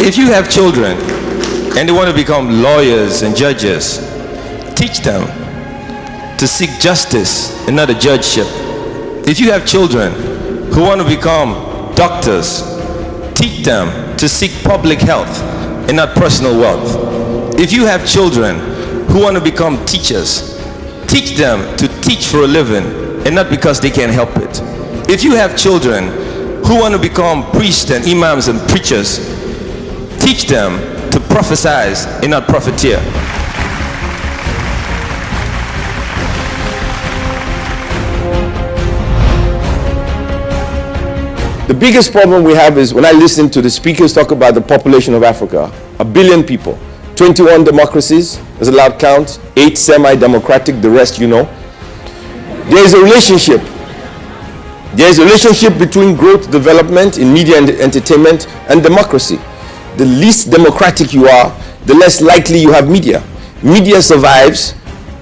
If you have children and they want to become lawyers and judges, teach them to seek justice and not a judgeship. If you have children who want to become doctors, teach them to seek public health and not personal wealth. If you have children who want to become teachers, teach them to teach for a living and not because they can't help it. If you have children who want to become priests and imams and preachers, teach them to prophesize and not profiteer. The biggest problem we have is when I listen to the speakers talk about the population of Africa, 1 billion people, 21 democracies, there's a loud count, 8 semi-democratic, the rest you know. There is a relationship. There is a relationship between growth, development in media and entertainment and democracy. The least democratic you are, the less likely you have media. Media survives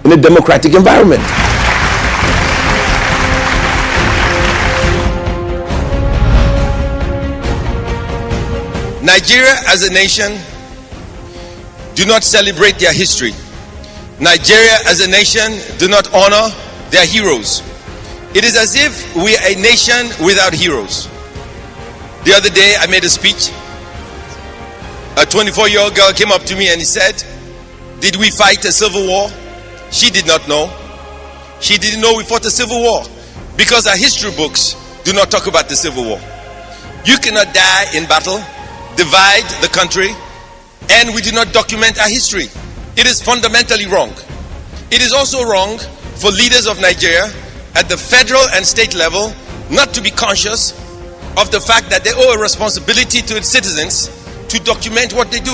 in a democratic environment. Nigeria as a nation do not celebrate their history. Nigeria as a nation do not honor their heroes. It is as if we are a nation without heroes. The other day I made a speech. A 24-year-old girl came up to me and he said, "Did we fight a civil war?" She did not know. She didn't know we fought a civil war because our history books do not talk about the civil war. You cannot die in battle, divide the country, and we do not document our history. It is fundamentally wrong. It is also wrong for leaders of Nigeria at the federal and state level not to be conscious of the fact that they owe a responsibility to its citizens to document what they do.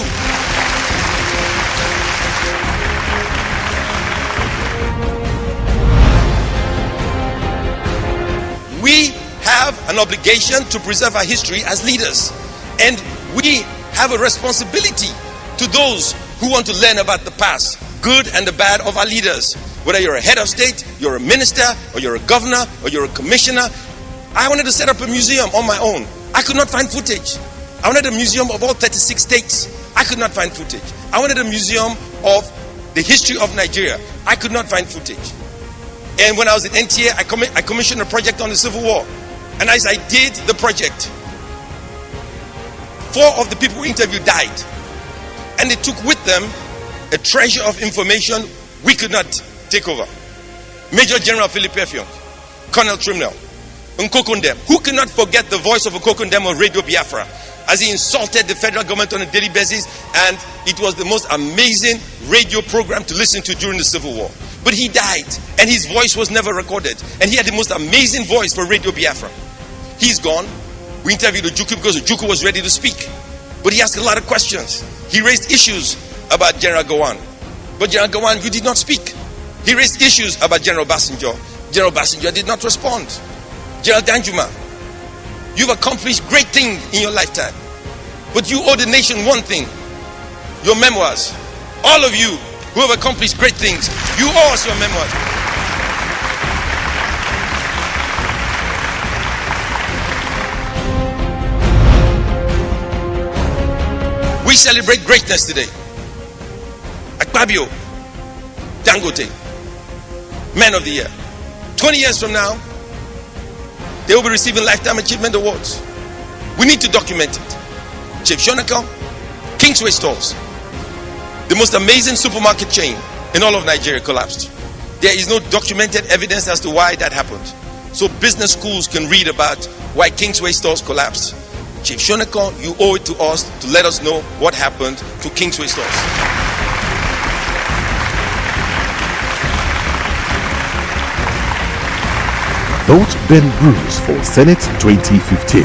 We have an obligation to preserve our history as leaders, and we have a responsibility to those who want to learn about the past, good and the bad of our leaders. Whether you're a head of state, you're a minister, or you're a governor, or you're a commissioner. I wanted to set up a museum on my own. I could not find footage. I wanted a museum of all 36 states. I could not find footage. I wanted a museum of the history of Nigeria. I could not find footage. And when I was at NTA, I commissioned a project on the Civil War. And as I did the project, 4 of the people we interviewed died. And they took with them a treasure of information we could not take over. Major General Philip Effiong, Colonel Trimnell, Nkokondem. Who cannot forget the voice of Nkokondem on Radio Biafra as he insulted the federal government on a daily basis, and it was the most amazing radio program to listen to during the Civil War. But he died, and his voice was never recorded, and he had the most amazing voice for Radio Biafra. He's gone. We interviewed Ojukwu because Ojukwu was ready to speak, but he asked a lot of questions. He raised issues about General Gowon, but General Gowon, you did not speak. He raised issues about General Basanjo. General Basanjo did not respond. General Danjuma, you've accomplished great things in your lifetime, but you owe the nation one thing: your memoirs. All of you who have accomplished great things, you owe us your memoirs. We celebrate greatness today. Akpabio, Dangote, Man of the Year. 20 years from now, they will be receiving Lifetime Achievement Awards. We need to document it. Chief Shonaka, Kingsway Stores, the most amazing supermarket chain in all of Nigeria, collapsed. There is no documented evidence as to why that happened. So business schools can read about why Kingsway Stores collapsed. Chief Shonaka, you owe it to us to let us know what happened to Kingsway Stores. Vote Ben Bruce for Senate 2015.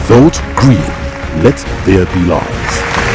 Vote Green. Let there be light.